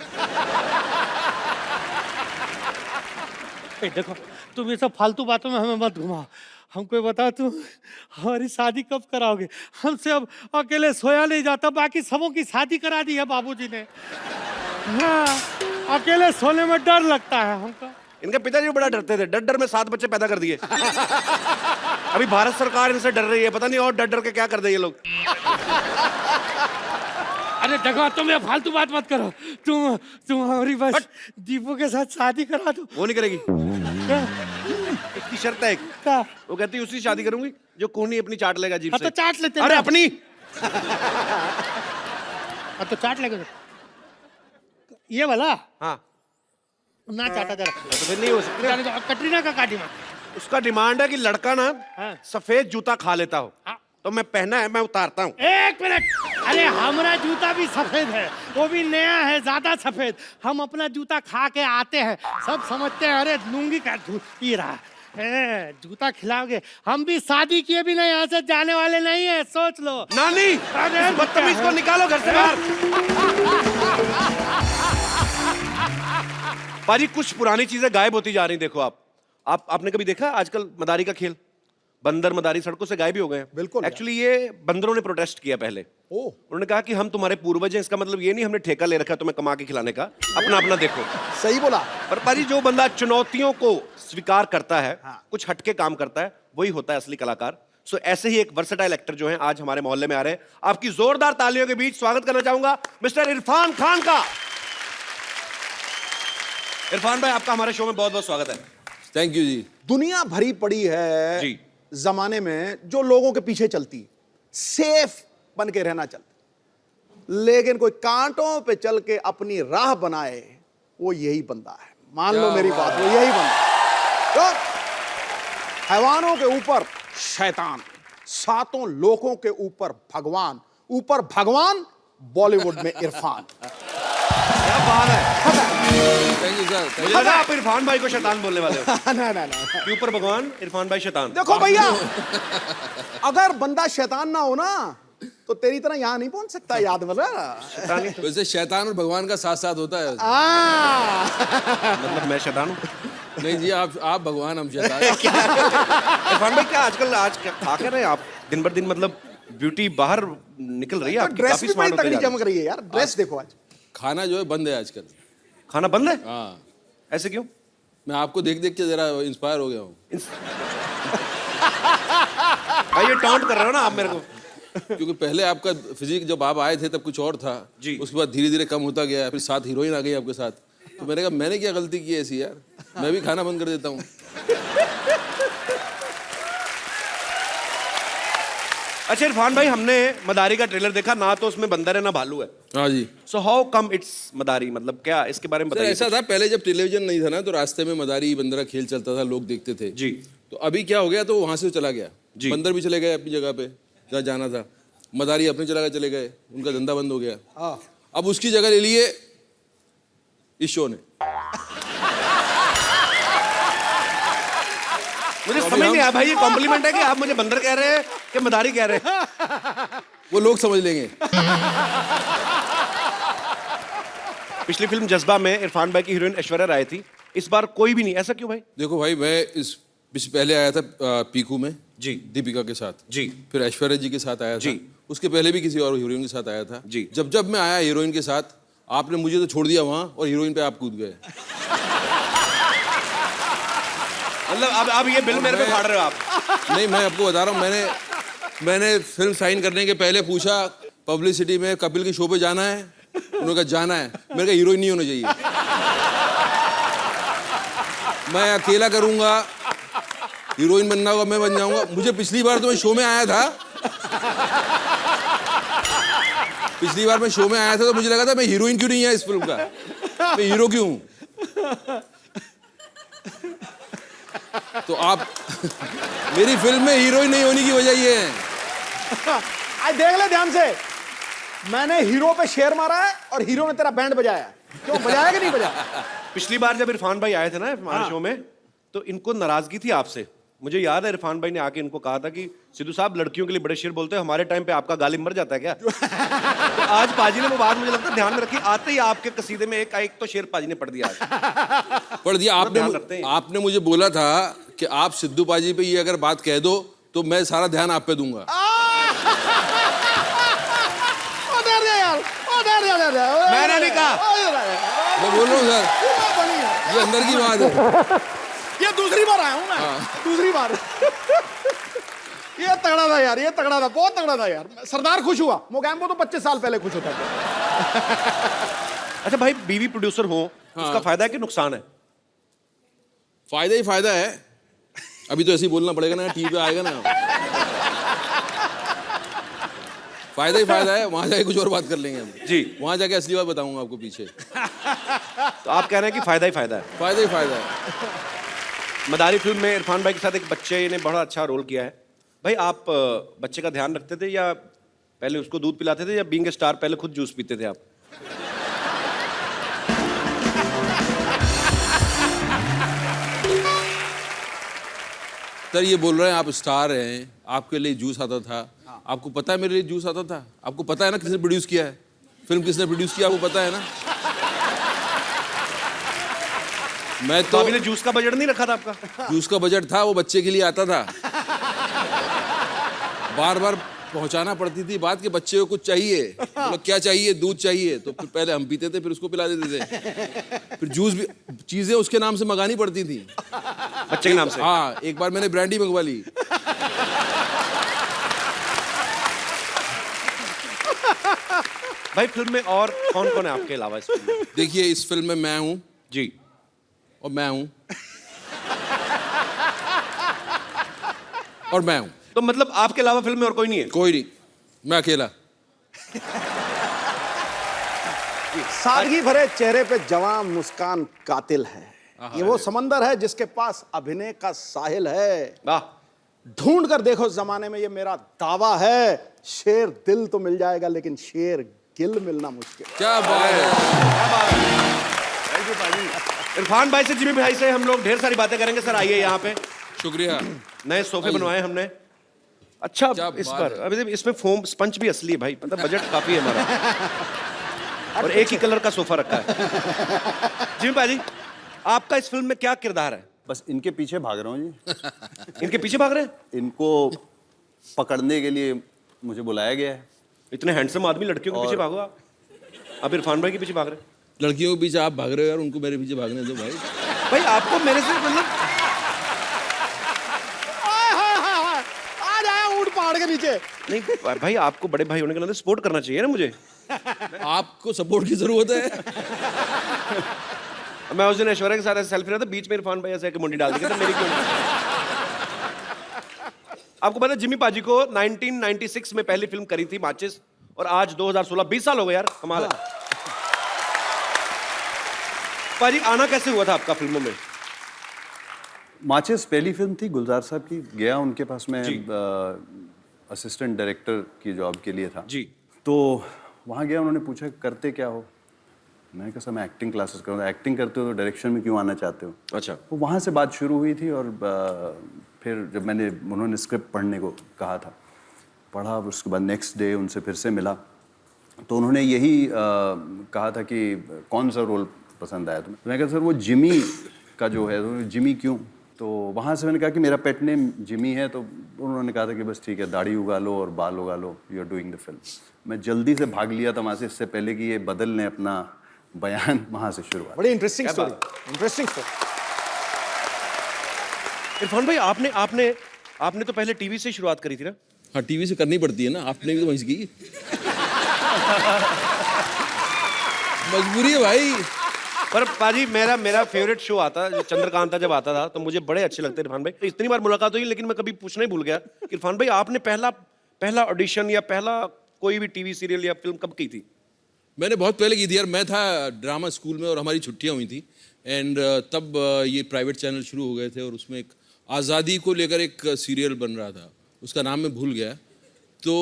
F: देखो तुम ये सब फालतू बातों में हमें मत घुमाओ। हमको ये बताओ तुम हमारी शादी कब कराओगे? हमसे अब अकेले सोया नहीं जाता, बाकी सबों की शादी करा दी है बाबूजी ने। हाँ, अकेले सोने में डर लगता है हमको।
A: इनके पिताजी बड़ा डरते थे, डर डर में 7 बच्चे पैदा कर दिए। अभी भारत सरकार इनसे डर रही है, पता नहीं और डर डर के क्या कर दे ये लोग।
F: अरे देखो तुम ये फालतू बात मत करो। तुम हमारी बस दीपू के साथ शादी करा दो।
A: वो नहीं करेगी,
F: क्या?
A: इसकी शर्त है एक।
F: क्या?
A: वो कहती है उसी शादी करूंगी जो कोहनी अपनी चाट लेगा जीभ
F: हाँ
A: से।
F: तो चाट लेते
A: अरे
F: ना।
A: अपनी।
F: हाँ तो चाट लेगा ये वाला।
A: हाँ
F: ना चाटा जरा।
A: तो फिर नहीं हो सकता।
F: कटरीना का डिमांड?
A: उसका डिमांड है कि लड़का ना
F: हाँ।
A: सफेद जूता खा लेता हो।
F: हाँ।
A: तो मैं पहना है, मैं उतारता हूँ।
F: एक मिनट, अरे हमारा जूता भी सफेद है, वो भी नया है, ज्यादा सफेद। हम अपना जूता खा के आते हैं, सब समझते हैं अरे लूंगी का दूध पी रहा है। जूता खिलाओगे? हम भी शादी किए भी नहीं, यहाँ से जाने वाले नहीं है, सोच लो।
A: नानी,
F: अरे
A: इस बदतमीज को निकालो घर से बाहर। पाजी कुछ पुरानी चीजें गायब होती जा रही, देखो आपने कभी देखा आजकल मदारी का खेल? बंदर मदारी सड़कों से गायब ही हो गए हैं।
B: बिल्कुल यार।
A: एक्चुअली ये बंदरों ने प्रोटेस्ट किया पहले। उन्होंने कहा कि हम तुम्हारे पूर्वज हैं, इसका मतलब ये नहीं हमने ठेका ले रखा तुम्हें कमा के खिलाने का, अपना अपना देखो।
B: सही बोला।
A: पर पाजी जो बंदा चुनौतियों को स्वीकार करता है, कुछ हटके काम करता है, वही होता है असली कलाकार। सो ऐसे ही एक वर्सेटाइल एक्टर जो है आज हमारे मोहल्ले में आ रहे हैं। आपकी जोरदार तालियों के बीच स्वागत करना चाहूंगा मिस्टर इरफान खान का। इरफान भाई, आपका हमारे शो में बहुत बहुत स्वागत है।
G: थैंक यू जी।
B: दुनिया भरी पड़ी है
A: जी।
B: जमाने में जो लोगों के पीछे चलती, सेफ बन के रहना चाहती, लेकिन कोई कांटों पे चल के अपनी राह बनाए, वो यही बंदा है। मान लो मेरी बात, वो यही बंदा है। तो हैवानों के ऊपर शैतान, 7 लोगों के ऊपर भगवान, ऊपर भगवान, बॉलीवुड में इरफान।
A: क्या बात है।
G: Thank you sir.
A: मुझे लगा आप इरफान भाई को शैतान बोलने वाले हो।
B: ना
A: कि ऊपर भगवान, इरफान भाई शैतान।
B: देखो भैया, अगर बंदा शैतान ना हो ना, तो तेरी तरह यहां नहीं पहुंच सकता। याद मतलब
G: वैसे शैतान और भगवान का साथ साथ होता है।
A: मतलब मैं शैतान हूँ?
G: नहीं जी, आप भगवान, हम शैतान।
A: इरफान भाई क्या आजकल खा कर रहे हैं आप? दिन भर दिन मतलब ब्यूटी बाहर निकल रही है आपकी,
B: ड्रेस
A: काफी
B: भी बड़ी
A: स्मार्ट होते
B: तगड़ी
A: जा रहे हैं।
B: चमक रही है यार। ड्रेस देखो आज।
G: खाना जो है बंद है आजकल।
A: खाना बंद है?
G: हाँ।
A: ऐसे क्यों?
G: मैं आपको देख देख के जरा इंस्पायर हो गया हूँ।
A: भाई ये टॉन्ट कर रहे हो ना आप मेरे को।
G: क्योंकि पहले आपका फिजिक जब आप आए थे तब कुछ और था
A: जी।
G: उसके बाद धीरे धीरे कम होता गया, फिर 7 हीरोइन आ गई आपके साथ। तो मैंने कहा मैंने क्या गलती की ऐसी यार, मैं भी खाना बंद कर देता हूँ।
A: अच्छा इरफान भाई, हमने मदारी का ट्रेलर देखा ना, तो उसमें बंदर है ना भालू है।
G: हाँ जी
A: सो हाउ कम इट्स मदारी, मतलब क्या इसके बारे में
G: सर,
A: बताइए।
G: ऐसा था पहले जब टेलीविजन नहीं था ना, तो रास्ते में मदारी बंदर का खेल चलता था, लोग देखते थे
A: जी।
G: तो अभी क्या हो गया, तो वहां से चला गया
A: जी।
G: बंदर भी चले गए अपनी जगह पे जहाँ जाना था, मदारी अपनी जगह चले गए, उनका धंधा बंद हो गया। अब उसकी जगह ले लिए इस शो ने।
A: मुझे समझ नहीं आया भाई, ये कॉम्प्लीमेंट है कि आप मुझे बंदर कह रहे हैं कि मदारी कह रहे हैं?
G: वो लोग समझ लेंगे।
A: पिछली फिल्म जज्बा में इरफान भाई की हीरोइन ऐश्वर्या राय थी, इस बार कोई भी नहीं, ऐसा क्यों भाई?
G: देखो भाई, मैं इस पहले आया था पीकू में
A: जी।
G: दीपिका के साथ
A: जी।
G: फिर ऐश्वर्या जी के साथ आया था
A: जी।
G: उसके पहले भी किसी और हीरोइन के साथ आया था
A: जी।
G: जब मैं आया हीरोइन के साथ, आपने मुझे तो छोड़ दिया वहां और हीरोइन पे आप कूद गए।
A: मतलब अब ये बिल मेरे पे फाड़ रहे हो आप?
G: नहीं, मैं आपको बता रहा हूँ, मैंने फिल्म साइन करने के पहले पूछा पब्लिसिटी में कपिल के शो पे जाना है। उन्होंने कहा जाना है। मेरे का हीरोइन नहीं होना चाहिए, मैं अकेला करूंगा, हीरोइन बनना होगा मैं बन जाऊंगा। मुझे पिछली बार तो मैं शो में आया था, पिछली बार मैं शो में आया था तो मुझे लगा था मैं हीरोइन क्यों नहीं है इस फिल्म का, मैं हीरो क्यों हूं। तो आप मेरी फिल्म में हीरोइन नहीं होने की वजह ये है।
B: आज देख ले ध्यान से, मैंने हीरो पे शेर मारा है और हीरो ने तेरा बैंड बजाया है। क्यों बजाया कि नहीं बजाया?
A: पिछली बार जब इरफान भाई आए थे ना हमारे शो में, तो इनको नाराजगी थी आपसे। मुझे याद है इरफान भाई ने आके इनको कहा था कि सिद्धू साहब लड़कियों के लिए बड़े शेर बोलते हैं, हमारे टाइम पे आपका गालिब मर जाता है क्या? तो आज पाजी ने वो बात मुझे लगता है ध्यान में रखी, आते ही आपके कसीदे में एक तो शेर पाजी ने पढ़ दिया आज।
G: पढ़ दिया आपने मुझे बोला था कि आप सिद्धू पाजी पे ये अगर बात कह दो तो मैं सारा ध्यान आप पे दूंगा।
A: मैंने नहीं कहा,
G: मैं बोल रहा हूँ सर, ये अंदर की बात है।
B: ये दूसरी बार आया हूं मैं, दूसरी बार। ये तगड़ा था यार, ये तगड़ा था, बहुत तगड़ा था यार। सरदार खुश हुआ, मोगैम्बो तो 25 साल पहले खुश होता था।
A: अच्छा भाई, बीवी प्रोड्यूसर हो उसका फायदा है कि नुकसान है?
G: फायदा ही फायदा है। अभी तो ऐसे ही बोलना पड़ेगा ना, टीवी पे आएगा ना। फायदा ही फायदा है, वहां जाके कुछ और बात कर लेंगे हम।
A: जी,
G: वहां जाके असली बात बताऊंगा आपको पीछे।
A: तो आप कह रहे हैं कि फायदा ही फायदा है?
G: फायदा ही फायदा है।
A: मदारी फिल्म में इरफान भाई के साथ एक बच्चे ने बड़ा अच्छा रोल किया है। भाई आप बच्चे का ध्यान रखते थे या पहले उसको दूध पिलाते थे, या बीइंग ए स्टार पहले खुद जूस पीते थे आप?
G: सर ये बोल रहे हैं आप स्टार हैं, आपके लिए जूस आता था। आपको पता है मेरे लिए जूस आता था? आपको पता है ना किसने प्रोड्यूस किया है फिल्म, किसने प्रोड्यूस किया आपको पता है ना? मैं तो
A: अभी जूस का बजट नहीं रखा था आपका?
G: जूस का बजट था, वो बच्चे के लिए आता था। बार बार पहुंचाना पड़ती थी बात कि बच्चे को कुछ चाहिए। मतलब क्या चाहिए? दूध चाहिए, तो फिर पहले हम पीते थे, फिर उसको पिला देते थे। फिर जूस भी चीजें उसके नाम से मंगानी पड़ती थी,
A: बच्चे के नाम से।
G: हाँ, एक बार मैंने ब्रांडी मंगवा ली।
A: भाई फिल्म में और कौन कौन है आपके अलावा इस फिल्म में?
G: देखिए इस फिल्म में मैं हूं
A: जी,
G: और मैं हूं और मैं हूं।
A: तो मतलब आपके अलावा फिल्म में और कोई नहीं है?
G: कोई नहीं, मैं अकेला।
B: सादगी भरे चेहरे पे जवां मुस्कान कातिल है। ये वो समंदर है जिसके पास अभिनय का साहिल है।
A: वाह,
B: ढूंढ कर देखो जमाने में, ये मेरा दावा है। शेर दिल तो मिल जाएगा, लेकिन शेर गिल मिलना मुश्किल।
G: क्या बात है।
A: थैंक यू पाजी। इरफान भाई से, जिमी भाई से हम लोग ढेर सारी बातें करेंगे। सर आइए यहाँ पे।
G: शुक्रिया।
A: नए सोफे बनवाए हमने। अच्छा, इस पर अभी इसमें फोम स्पंज भी असली है भाई, मतलब बजट काफी है हमारा। और एक ही कलर का सोफा रखा है। जिमी भाई, आपका इस फिल्म में क्या किरदार है?
H: बस इनके पीछे भाग रहा हूँ जी।
A: इनके पीछे भाग रहे हैं?
H: इनको पकड़ने के लिए मुझे बुलाया गया है।
A: इतने हैंडसम आदमी, लड़कियों के पीछे भागो आप। अब इरफान भाई के पीछे भाग रहे हैं।
G: लड़कियों के पीछे आप भाग रहे हो यार, उनको मेरे पीछे भागने दो भाई।
A: भाई आपको मेरे से मतलब
B: आ जाए ऊंट पहाड़ के नीचे।
A: नहीं भाई, आपको बड़े भाई होने के नाते सपोर्ट करना चाहिए ना मुझे।
G: आपको सपोर्ट की जरूरत है।
A: मैं उस दिन ऐश्वर्या के साथ ऐसे सेल्फी रहा था, बीच में इरफान भाई ऐसे मुंडी डाल दी, कहते मेरी क्यों नहीं? आपको पता है जिमी पाजी को 1996 में पहली फिल्म करी थी माचिस, और आज 2016, 20 साल हो गए यार, कमाल है। पाजी आना कैसे हुआ था आपका फिल्मों में?
H: माचिस पहली फिल्म थी गुलजार साहब की। गया उनके पास में असिस्टेंट डायरेक्टर की जॉब के लिए था
A: जी।
H: तो वहाँ गया, उन्होंने पूछा करते क्या हो। मैंने कहा सर मैं एक्टिंग क्लासेस कर रहा हूँ। एक्टिंग करते हो तो डायरेक्शन में क्यों आना चाहते हो?
A: अच्छा।
H: तो वहाँ से बात शुरू हुई थी। और फिर जब उन्होंने स्क्रिप्ट पढ़ने को कहा था, पढ़ा, उसके बाद नेक्स्ट डे उनसे फिर से मिला, तो उन्होंने यही कहा था कि कौन सा रोल पसंद आया तुम्हें? मैंने कहा सर वो जिमी का जो है। तो जिमी क्यों? तो वहाँ से मैंने कहा कि मेरा पेट नेम जिमी है। तो उन्होंने कहा था कि बस ठीक है, दाढ़ी उगा लो और बाल उगा लो, you are doing the film. मैं जल्दी से भाग लिया था वहाँ से, इससे पहले कि ये बदल लें अपना बयान। वहाँ से शुरुआत।
B: बड़ी interesting story, interesting story.
A: Irfan भाई, आपने तो पहले टीवी से शुरुआत करी थी ना?
G: हाँ, टीवी से करनी पड़ती है ना, आपने भी तो वहीं से की। मजबूरी है भाई।
A: पर पाजी मेरा फेवरेट शो आता जो चंद्रकांता जब आता था तो मुझे बड़े अच्छे लगते इरफान भाई। इतनी बार मुलाकात हुई लेकिन मैं कभी पूछना ही भूल गया कि इरफान भाई आपने पहला ऑडिशन या पहला कोई भी टीवी सीरियल या फिल्म कब की थी?
G: मैंने बहुत पहले की थी यार। मैं था ड्रामा स्कूल में और हमारी छुट्टियां हुई थी एंड तब ये प्राइवेट चैनल शुरू हो गए थे और उसमें एक आज़ादी को लेकर एक सीरियल बन रहा था, उसका नाम मैं भूल गया। तो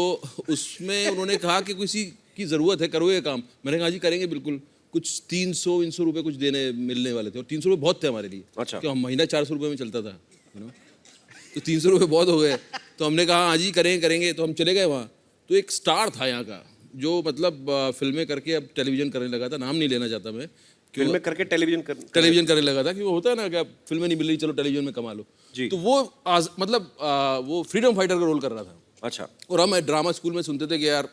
G: उसमें उन्होंने कहा कि किसी की ज़रूरत है, करो ये काम। मैंने कहा जी करेंगे बिल्कुल। कुछ 300 रुपये कुछ मिलने वाले थे और 300 रुपये बहुत थे हमारे लिए।
A: अच्छा।
G: क्यों महीना 400 रुपये में चलता था, तो 300 रुपये बहुत हो गए। तो हमने कहा हाँ जी करेंगे। तो हम चले गए वहाँ। तो एक स्टार था यहाँ का जो मतलब फिल्में करके अब टेलीविज़न करने लगा था। नाम नहीं लेना चाहता मैं,
A: फिल्में करके टेलीविजन
G: करने लगा था कि वो होता है ना कि अब फिल्में नहीं मिल रही, चलो टेलीविजन में कमा लो
A: जी।
G: तो वो वो फ्रीडम फाइटर का रोल कर रहा था।
A: अच्छा।
G: और हम ड्रामा स्कूल में सुनते थे कि यार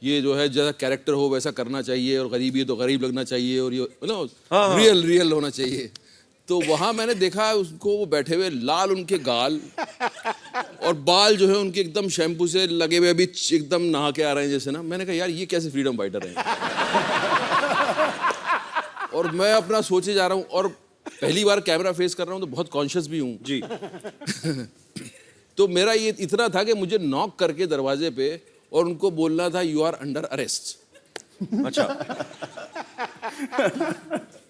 G: ये जो है जैसा कैरेक्टर हो वैसा करना चाहिए और गरीब है तो गरीब लगना चाहिए और ये
A: हाँ।
G: रियल होना चाहिए। तो वहाँ मैंने देखा उसको, वो बैठे हुए लाल उनके गाल और बाल जो है उनके एकदम शैम्पू से लगे हुए अभी एकदम नहा के आ रहे हैं जैसे ना। मैंने कहा यार ये कैसे फ्रीडम फाइटर हैं। और मैं अपना सोचे जा रहा हूँ और पहली बार कैमरा फेस कर रहा हूँ तो बहुत कॉन्शियस भी हूँ
A: जी।
G: तो मेरा ये इतना था कि मुझे नॉक करके दरवाजे पे और उनको बोलना था यू आर अंडर अरेस्ट।
A: अच्छा।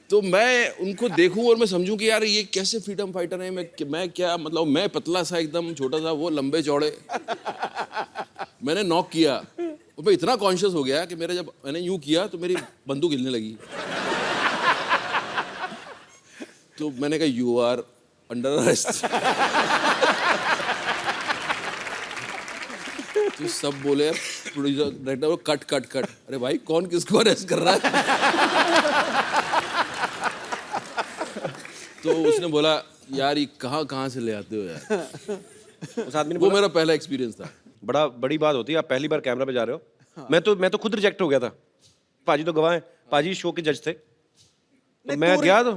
G: तो मैं उनको देखूं और मैं समझूं कि यार ये कैसे फ्रीडम फाइटर है। मैं क्या मतलब, मैं पतला सा एकदम छोटा सा, वो लंबे चौड़े। मैंने नॉक किया और मैं इतना कॉन्शियस हो गया कि मेरा जब मैंने यूं किया तो मेरी बंदूक हिलने लगी। तो मैंने कहा यू आर अंडर अरेस्ट। तो सब बोले प्रोड्यूसर डायरेक्टर कट। अरे भाई कौन किसको अरेस्ट कर रहा है। तो उसने बोला यार ये कहाँ से ले आते हो यार।
A: उस आदमी ने
G: वो
A: बोला
G: मेरा पहला एक्सपीरियंस था।
A: बड़ी बात होती है, आप पहली बार कैमरा पे जा रहे हो। मैं तो खुद रिजेक्ट हो गया था। पाजी तो गवाह हैं, पाजी शो के जज थे। तो मैं गया तो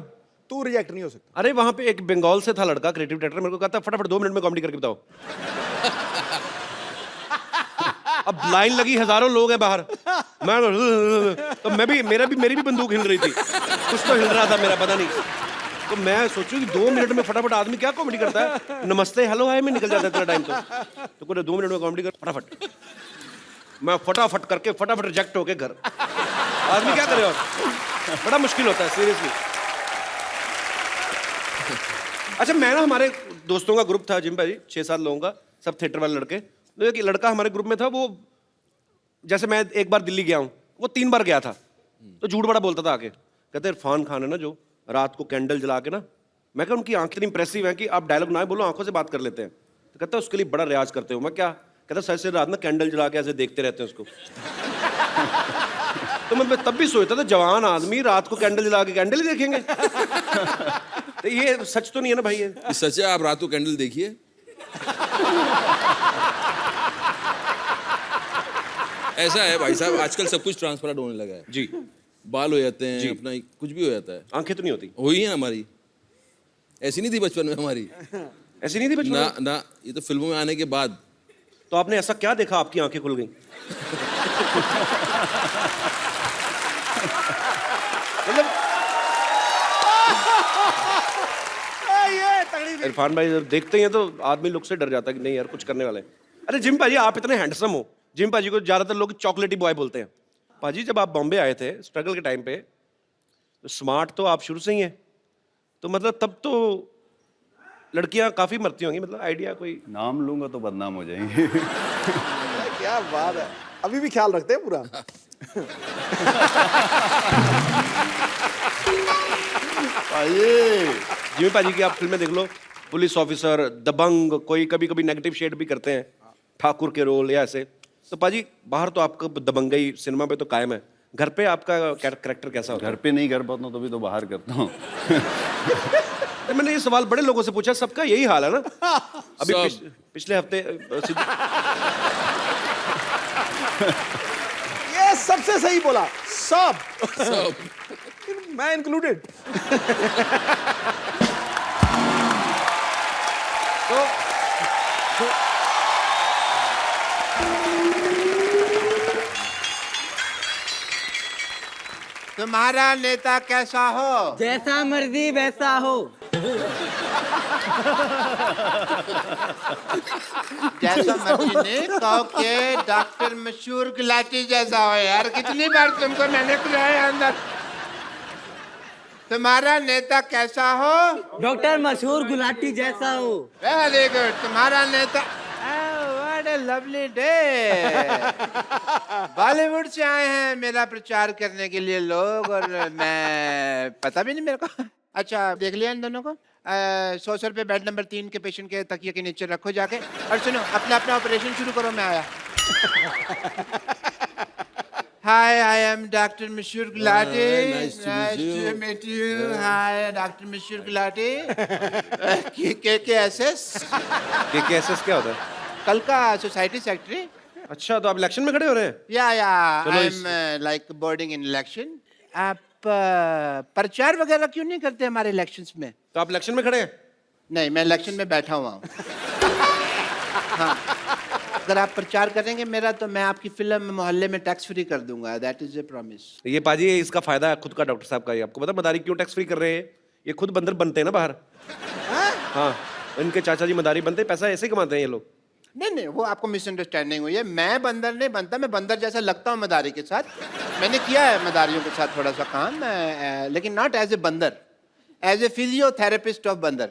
B: तू रिजेक्ट नहीं हो सकता।
A: अरे वहां पे एक बंगाल से था लड़का, क्रिएटिव डायरेक्टर, मेरे को कहता फटाफट 2 मिनट में कॉमेडी करके बताओ। अब लाइन लगी, हजारों लोग हैं बाहर। तो मेरी भी बंदूक हिल रही थी, कुछ तो हिल रहा था मेरा, पता नहीं। तो मैं सोचूं कि 2 मिनट में फटाफट आदमी क्या कॉमेडी करता है, नमस्ते हेलो हाय में निकल जाता है इतना टाइम। तो कोई 2 मिनट में कॉमेडी कर फटाफट। मैं फटाफट करके फटाफट रिजेक्ट होके घर। आदमी क्या करे और बड़ा मुश्किल होता है सीरियसली। अच्छा, मैं ना, हमारे दोस्तों का ग्रुप था जिम भाई, 6-7 लोगों का, सब थिएटर वाले लड़के। तो एक लड़का हमारे ग्रुप में था, वो जैसे मैं एक बार दिल्ली गया हूँ, वो 3 बार गया था। तो झूठ बड़ा बोलता था आके, कहते इरफान खान है ना जो रात को कैंडल जला के ना, मैं कहा उनकी आंखें इतनी इंप्रेसिव हैं कि आप डायलॉग ना बोलो, आंखों से बात कर लेते हैं। तो कहता है उसके लिए बड़ा रियाज करते हो। मैं क्या? कहता सर से रात में कैंडल जला के ऐसे देखते रहते हैं उसको। तो मैं तब भी सोचता था जवान आदमी रात को कैंडल जला के कैंडल ही देखेंगे। तो ये सच तो नहीं है ना भाई? ये
G: सच है, आप रात को कैंडल देखिए। ऐसा है भाई साहब, आजकल सब कुछ ट्रांसपेरेंट होने लगा है
A: जी।
G: बाल हो जाते हैं,
A: जी।
G: अपना कुछ भी हो जाता है।
A: आंखें तो नहीं होती?
G: हुई है हमारी, ऐसी नहीं थी बचपन में हमारी।
A: ऐसी नहीं थी बचपन में?
G: ना, ये तो फिल्मों में आने के बाद।
A: तो आपने ऐसा क्या देखा आपकी आंखें खुल गई? मतलब इरफान भाई जब देखते हैं तो आदमी लोग से डर जाता है कि नहीं यार कुछ करने वाले हैं। अरे जिम भाजी, आप इतने हैंडसम हो। जिम भाजी को ज्यादातर लोग चॉकलेटी बॉय बोलते हैं। भाजी जब आप बॉम्बे आए थे स्ट्रगल के टाइम पे, तो स्मार्ट तो आप शुरू से ही हैं, तो मतलब तब तो लड़कियां काफी मरती होंगी, मतलब आइडिया कोई?
H: नाम लूंगा तो बदनाम हो जाएंगे।
B: क्या बात है, अभी भी ख्याल रखते हैं पूरा।
A: जिमी पाजी की आप फिल्में देख लो, पुलिस ऑफिसर, दबंग, कोई कभी कभी नेगेटिव शेड भी करते हैं, ठाकुर के रोल या ऐसे। तो पाजी बाहर तो आपका दबंगई सिनेमा पे तो कायम है, घर पे आपका कैरेक्टर कैसा होता है?
H: घर पे नहीं कर पाता हूँ तभी तो बाहर करता हूँ।
A: मैंने ये सवाल बड़े लोगों से पूछा, सबका यही हाल है ना। अभी पिछले हफ्ते
B: ये सबसे सही बोला, सब। मैं इंक्लूडेड।
I: तुम्हारा नेता कैसा हो?
J: जैसा मर्जी वैसा हो।
I: जैसा मर्जी नहीं, कहो के डॉक्टर मशहूर गुलाटी जैसा हो यार। कितनी बार तुमको मैंने बुलाया अंदर। तुम्हारा नेता कैसा हो?
J: डॉक्टर मशहूर गुलाटी जैसा हो।
I: Very good. तुम्हारा नेता what a lovely day. Bollywood से आए हैं मेरा प्रचार करने के लिए लोग, और मैं पता भी नहीं मेरे को। अच्छा देख लिया इन दोनों को। 100 रुपये बेड नंबर 3 के पेशेंट के तकिए के नीचे रखो जाके। और सुनो, अपना अपना ऑपरेशन शुरू करो, मैं आया। हाय, आई एम डॉक्टर मशहूर Gulati.
G: nice to meet you.
I: Hi doctor मशहूर गुलाटी। KKSS।
A: KKSS क्या होता है?
I: कल का सोसाइटी सेक्रेटरी।
A: अच्छा, तो आप इलेक्शन में खड़े हो रहे हैं?
I: या
A: चलो
I: I am like boarding in election. आप प्रचार वगैरह क्यों नहीं करते हमारे इलेक्शंस में?
A: तो आप इलेक्शन में खड़े हैं?
I: नहीं, मैं इलेक्शन में बैठा हुआ हूँ। हाँ, अगर आप प्रचार करेंगे मेरा तो मैं आपकी फिल्म मोहल्ले में टैक्स फ्री कर दूंगा। That is a promise.
A: ये पाजी, इसका फायदा है खुद का डॉक्टर साहब का। ये आपको पता मदारी क्यों टैक्स फ्री कर रहे हैं? ये खुद बंदर बनते हैं ना बाहर। हाँ, इनके चाचा जी मदारी बनते हैं, पैसा ऐसे ही कमाते हैं ये लोग।
I: नहीं नहीं, वो आपको मिसअंडरस्टैंडिंग हुई है। मैं बंदर नहीं बनता, मैं बंदर जैसा लगता हूँ मदारी के साथ। मैंने किया है मदारियों के साथ थोड़ा सा काम, लेकिन नॉट एज ए बंदर, एज ए फिजियोथेरेपिस्ट ऑफ बंदर।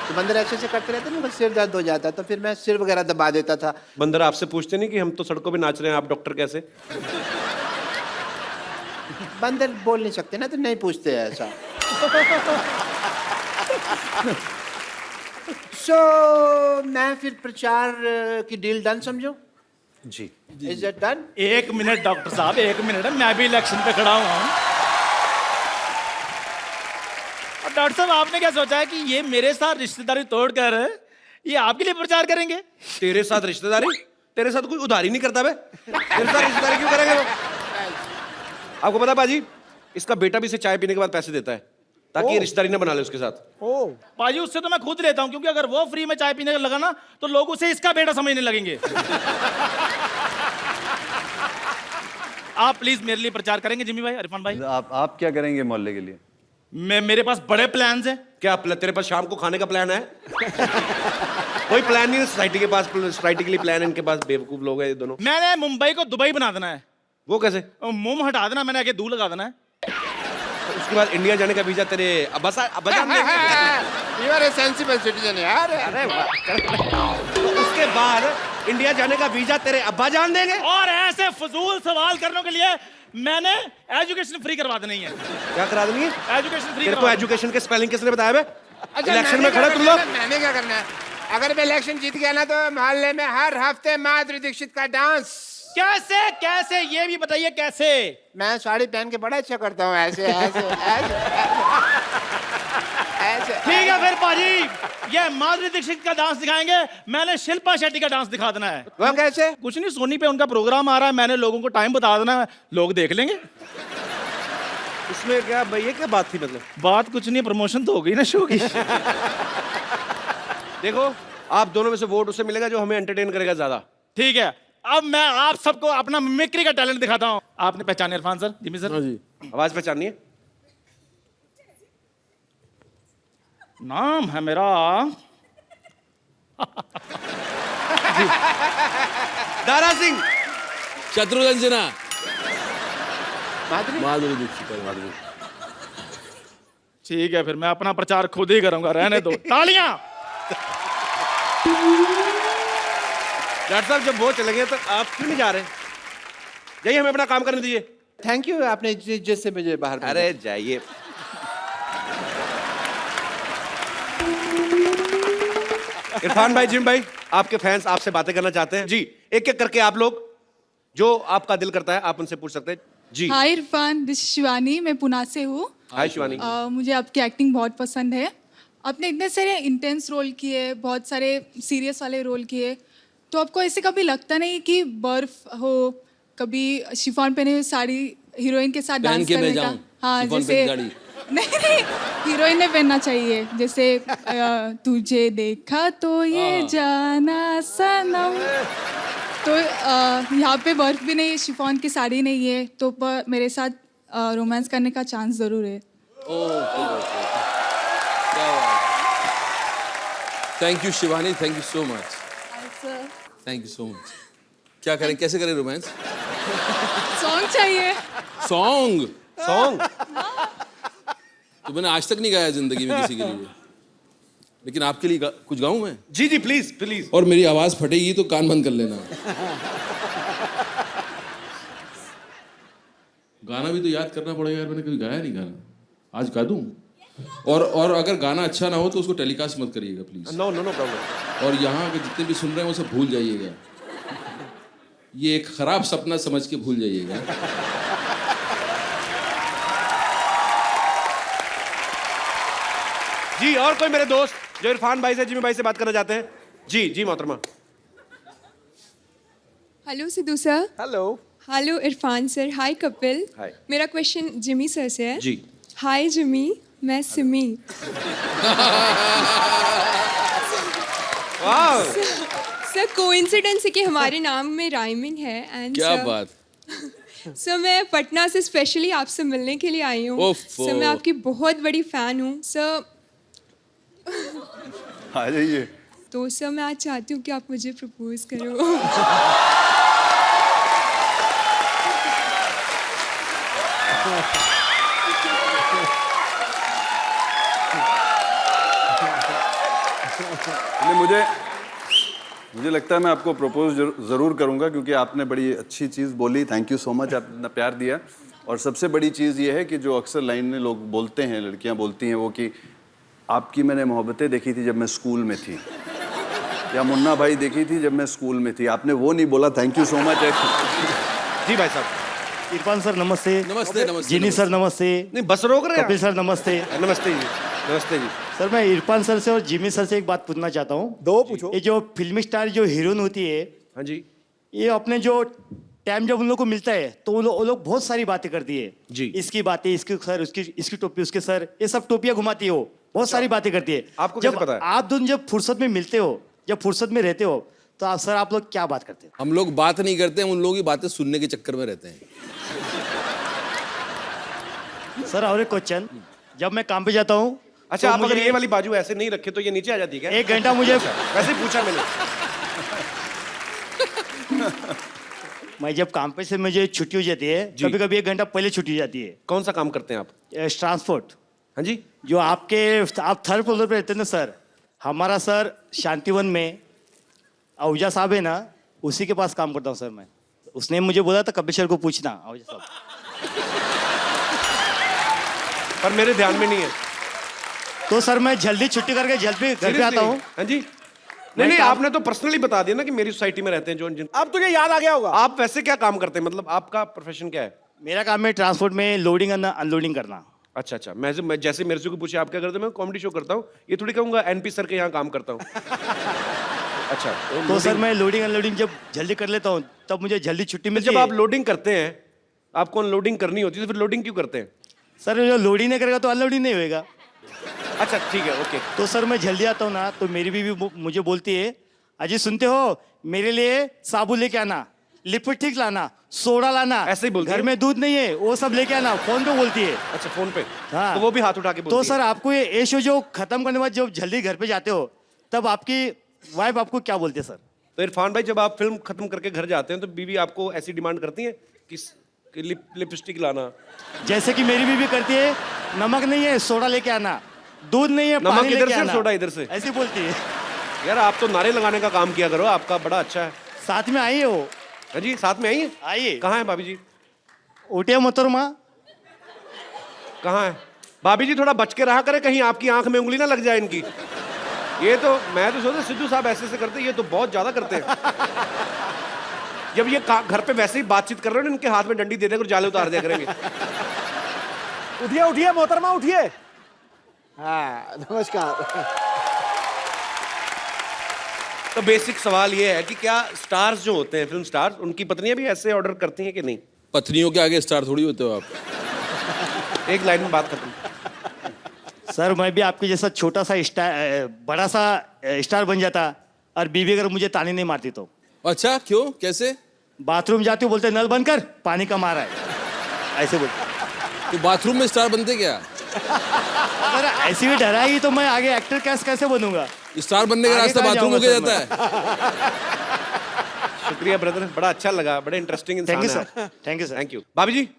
I: तो बंदर ऐसे से करते रहते ना, सिर दर्द हो जाता तो फिर मैं सिर वगैरह दबा देता था।
A: बंदर आपसे पूछते नहीं कि हम तो सड़कों पे नाच रहे हैं, आप डॉक्टर कैसे?
I: बंदर बोल नहीं सकते ना, तो नहीं पूछते ऐसा। मैं फिर प्रचार की डील डन समझो?
A: जी।
I: Is it done?
F: 1 minute doctor साहब, 1 मिनट। मैं भी इलेक्शन पे खड़ा हुआ हूँ। और डॉक्टर साहब, आपने क्या सोचा है कि ये मेरे साथ रिश्तेदारी तोड़कर ये आपके लिए प्रचार करेंगे?
A: तेरे साथ रिश्तेदारी? तेरे साथ कोई उधारी नहीं करता बे। तेरे साथ रिश्तेदारी क्यों करेंगे वो? आपको पता बाजी, इसका बेटा भी इसे चाय पीने के बाद पैसे देता है ताकि ये रिश्तेदारी ना बना ले उसके साथ।
F: पाजी, उससे तो मैं खुद लेता हूँ, क्योंकि अगर वो फ्री में चाय पीने लगा ना तो लोग उसे इसका बेटा समझने लगेंगे। आप प्लीज मेरे लिए प्रचार करेंगे जिम्मी भाई, इरफान भाई?
H: आप क्या करेंगे मोहल्ले के लिए?
F: मेरे पास बड़े प्लान्स हैं।
A: क्या तेरे पास शाम को खाने का प्लान है? कोई प्लान नहीं है सोसाइटी के पास। सोसाइटी के लिए प्लान है इनके पास। बेवकूफ लोग हैं ये दोनों।
F: मैंने मुंबई को दुबई बना देना है।
A: वो कैसे?
F: मुंह हटा देना, मैंने आगे दूर लगा देना है।
A: तो उसके बाद इंडिया जाने का वीजा तेरे
I: You are a sensible citizen यार।
A: अरे तो उसके बाद इंडिया जाने का वीजा तेरे अब्बा जान देंगे?
F: और ऐसे फजूल सवाल करने के लिए मैंने एजुकेशन फ्री करवा देनी है।
A: क्या करा देंगे?
F: एजुकेशन फ्री
A: तेरे को एजुकेशन के स्पेलिंग किसने बताया बे? इलेक्शन में खड़े तुम लोग।
I: मैंने क्या करना है? अगर मैं इलेक्शन जीत गया ना तो मोहल्ले में हर हफ्ते माधुरी दीक्षित का डांस।
F: कैसे कैसे ये भी बताइए कैसे?
I: मैं साड़ी पहन के बड़ा अच्छा करता हूँ, ऐसे ऐसे ऐसे ऐसे।
F: ठीक है फिर पाजी, ये माधुरी दीक्षित का डांस दिखाएंगे, मैंने शिल्पा शेट्टी का डांस दिखा देना है।
I: वो कैसे?
F: कुछ नहीं, सोनी पे उनका प्रोग्राम आ रहा है, मैंने लोगों को टाइम बता देना है, लोग देख लेंगे।
A: इसमें क्या भाई, ये क्या बात थी? मतलब
F: बात कुछ नहीं, प्रमोशन तो हो गई ना शो की।
A: देखो, आप दोनों में से वोट उसे मिलेगा जो हमें एंटरटेन करेगा ज्यादा।
F: ठीक है, अब मैं आप सबको अपना मिमिक्री का टैलेंट दिखाता हूँ। आपने पहचाने इरफान सर? Jimmy sir?
G: जी।
A: आवाज पहचानिए।
F: नाम है मेरा
A: दारा सिंह।
G: शत्रुघ्न सिन्हा।
I: माधुरी?
G: माधुरी दीक्षित। माधुरी।
F: ठीक है, फिर मैं अपना प्रचार खुद ही करूंगा, रहने दो। तालियां।
A: डॉक्टर साहब, जब वो चले गए तो आप क्यों नहीं जा रहे? जाइए, हमें अपना काम करने दीजिए।
I: थैंक यू, आपने इज्जत से मुझे बाहर भेजा।
A: अरे जाइए। इरफान भाई, जिम भाई, आपके फैंस आपसे बातें करना चाहते हैं। जी, एक एक करके आप लोग जो आपका दिल करता है आप उनसे पूछ सकते हैं। जी।
K: हाय इरफान, दिस शिवानी, मैं पुणे से हूँ।
A: हाय शिवानी।
K: मुझे आपकी एक्टिंग बहुत पसंद है। आपने इतने सारे इंटेंस रोल किए, बहुत सारे सीरियस वाले रोल किए, तो आपको ऐसे कभी लगता नहीं कि बर्फ हो, कभी शिफॉन पहने हुए साड़ी हीरोइन के साथ डांस करने का? हाँ, जैसे नहीं, हीरोइन ने पहनना चाहिए, जैसे तुझे देखा तो ये जाना सनम। तो यहाँ पे बर्फ भी नहीं, शिफॉन की साड़ी नहीं है, तो मेरे साथ रोमांस करने का चांस ज़रूर है।
G: Thank you Shivani, thank you so much, thank you so much. क्या करें, कैसे करें रोमांस?
K: सॉन्ग चाहिए।
G: सॉन्ग?
A: सॉन्ग
G: तो मैंने आज तक नहीं गाया जिंदगी में किसी के लिए, लेकिन आपके लिए कुछ गाऊं मैं?
A: जी जी प्लीज प्लीज।
G: और मेरी आवाज फटेगी तो कान बंद कर लेना। गाना भी तो याद करना पड़ेगा यार, मैंने कभी गाया नहीं गाना, आज गा दूं। और अगर गाना अच्छा ना हो तो उसको टेलीकास्ट मत करिएगा please.
A: No no no problem.
G: और यहाँ के जितने भी सुन रहे हैं वो सब भूल जाइएगा, ये एक खराब सपना समझ के भूल जाइएगा।
A: जी और कोई मेरे दोस्त जो इरफान भाई से, जिमी भाई से बात करना चाहते हैं? जी जी मोहतरमा।
L: Hello Sidhu sir.
B: Hello.
L: Hello Irfan sir. Hi Kapil.
A: Hi.
L: मेरा क्वेश्चन जिमी सर से है।
A: जी।
L: हाय जिमी, मैं सिमी।
A: वाह
L: सर कोइंसिडेंस है कि हमारे नाम में राइमिंग है एंड
G: क्या बात।
L: सर मैं पटना से स्पेशली आपसे मिलने के लिए आई हूँ।
G: ओफो।
L: सर मैं आपकी बहुत बड़ी फैन हूँ सर।
H: आ जाइए।
L: तो सर मैं आज चाहती हूँ कि आप मुझे प्रपोज करो।
H: मुझे लगता है मैं आपको प्रपोज ज़रूर करूंगा, क्योंकि आपने बड़ी अच्छी चीज़ बोली। थैंक यू सो मच, आपने प्यार दिया। और सबसे बड़ी चीज़ ये है कि जो अक्सर लाइन में लोग बोलते हैं, लड़कियां बोलती हैं, वो कि आपकी मैंने मोहब्बतें देखी थी जब मैं स्कूल में थी, या मुन्ना भाई देखी थी जब मैं स्कूल में थी। आपने वो नहीं बोला। Thank you so much.
A: जी भाई साहब।
M: इरफान सर नमस्ते।
G: नमस्ते नमस्ते।
M: जिनी सर नमस्ते।
A: नहीं बस रोक रहे हैं
M: कपिल सर नमस्ते।
A: नमस्ते जी। नमस्ते जी।
M: सर मैं इरफान सर से और जिमी सर से एक बात पूछना चाहता हूँ।
B: दो पूछो।
M: ये जो फिल्मी स्टार जो हीरोइन होती है,
A: हाँ जी
M: ये अपने जो टाइम जब उन लोग को मिलता है तो वो लोग बहुत सारी बातें करती है
A: जी।
M: इसकी बातें, इसकी सर, इसकी टोपी, उसके सर, ये सब टोपियां घुमाती है, वो बहुत सारी बातें करती है।
A: आपको कैसे
M: जब
A: पता है?
M: आप दोनों जब फुर्सत में मिलते हो, जब फुर्सत में रहते हो, तो आप सर आप लोग क्या बात करते हो?
G: हम लोग बात नहीं करते हैं, उन लोगों की बातें सुनने के चक्कर में रहते हैं।
M: सर और एक क्वेश्चन, जब मैं काम पे जाता हूँ,
A: अच्छा
M: तो
A: आप अगर
M: मुझे
A: ये वाली बाजू ऐसे नहीं रखे तो ये नीचे आ जाती है क्या?
M: 1 घंटा मुझे
A: वैसे ही पूछा मैंने।
M: मैं जब काम पे से मुझे छुट्टी हो जाती है,
A: जी।
M: कभी कभी 1 घंटा पहले छुट्टी हो जाती है।
A: कौन सा काम करते हैं आप?
M: ट्रांसपोर्ट।
A: हाँ जी।
M: जो आप 3rd फ्लोर पे रहते हैं ना सर, हमारा सर शांतिवन में आहूजा साहब है ना, उसी के पास काम करता हूँ सर मैं। उसने मुझे बोला था कपिल सर को पूछना, आहूजा साहब।
A: पर मेरे ध्यान में नहीं है।
M: तो सर मैं जल्दी छुट्टी करके जल्दी घर पे आता हूँ।
A: हाँ जी। नहीं आपने तो पर्सनली बता दिया ना कि मेरी सोसाइटी में रहते हैं जो जिन।
B: अब तुझे याद आ गया होगा।
A: आप वैसे क्या काम करते हैं, मतलब आपका प्रोफेशन क्या है?
M: मेरा काम है ट्रांसपोर्ट में लोडिंग और अनलोडिंग करना।
A: अच्छा अच्छा। मैं जैसे मेरे से को पूछे आप क्या करते हैं, मैं कॉमेडी शो करता हूँ, ये थोड़ी कहूँगा एनपी सर के यहाँ काम करता हूँ। अच्छा
M: तो सर मैं लोडिंग अनलोडिंग जब जल्दी कर लेता हूँ तब मुझे जल्दी छुट्टी मिलती है।
A: जब आप लोडिंग करते हैं, आपको अनलोडिंग करनी होती है, तो फिर लोडिंग क्यों करते हैं?
M: सर जो लोडिंग नहीं करेगा तो अनलोडिंग नहीं होएगा।
A: अच्छा ठीक है ओके।
M: तो सर मैं जल्दी आता हूँ ना, तो मेरी बीवी मुझे बोलती है, अजय सुनते हो, मेरे लिए साबुन लेके आना, लिपस्टिक लाना, सोडा लाना,
A: ऐसे ही बोलती
M: घर
A: है?
M: में दूध नहीं है वो सब लेके आना। फोन पे बोलती है।
A: अच्छा फोन पे।
M: हाँ।
A: तो वो भी हाथ उठा के बोलती
M: तो
A: है।
M: सर आपको ये शो जो खत्म करने के बाद जब जल्दी घर पे जाते हो, तब आपकी वाइफ आपको क्या बोलते है सर?
A: तो इरफान भाई जब आप फिल्म खत्म करके घर जाते हैं तो बीवी आपको ऐसी डिमांड करती है कि लिपस्टिक लाना?
M: जैसे कि मेरी बीवी करती है, नमक नहीं है सोडा लेके आना, दूध नहीं है
A: नमक
M: पानी
A: इधर
M: लेके
A: से
M: आना,
A: सोडा इधर से।
M: ऐसी बोलती है।
A: यार आप तो नारे लगाने का काम किया करो, आपका बड़ा अच्छा है।
M: साथ में आई है वो।
A: हाँ जी साथ में आई है।
M: आइए।
A: कहाँ है भाभी जी?
M: उठे मोहतरमा।
A: कहाँ है भाभी जी? थोड़ा बच के रहा करे, कहीं आपकी आंख में उंगली ना लग जाए इनकी। ये तो मैं तो सोचता सिद्धू साहब ऐसे करते, ये तो बहुत ज्यादा करते हैं। जब ये घर पे वैसे ही बातचीत कर रहे हो, इनके हाथ में डंडी दे देकर जाले उतार दिया करेंगे।
B: उठिए उठिए मोहतरमा उठिए। हाँ नमस्कार।
A: तो बेसिक सवाल ये है कि क्या स्टार्स जो होते हैं, फिल्म स्टार्स, उनकी पत्नियां भी ऐसे ऑर्डर करती हैं कि नहीं?
G: पत्नियों के आगे स्टार थोड़ी होते हो आप।
A: एक लाइन में बात खत्म।
M: सर मैं भी आपके जैसा छोटा सा स्टार, बड़ा सा स्टार बन जाता, और बीवी अगर मुझे ताने नहीं मारती तो।
G: अच्छा क्यों, कैसे?
M: बाथरूम जाती हूँ, बोलते नल बंद कर, पानी कम आ रहा है, ऐसे बोलते।
G: तो बाथरूम में स्टार बनते क्या?
M: अगर ऐसी भी डराई तो मैं आगे एक्टर कैसे बनूंगा?
G: स्टार बनने का
M: आगे
G: रास्ता
M: कहाँ
G: बाथरूम हो
M: जाऊंगा
G: गया
M: सर
G: जाता है।
A: शुक्रिया ब्रदर, बड़ा अच्छा लगा, बड़े इंटरेस्टिंग इंसान
M: थैंक यू
A: है
M: sir, thank you sir.
A: Thank you. भाभी जी,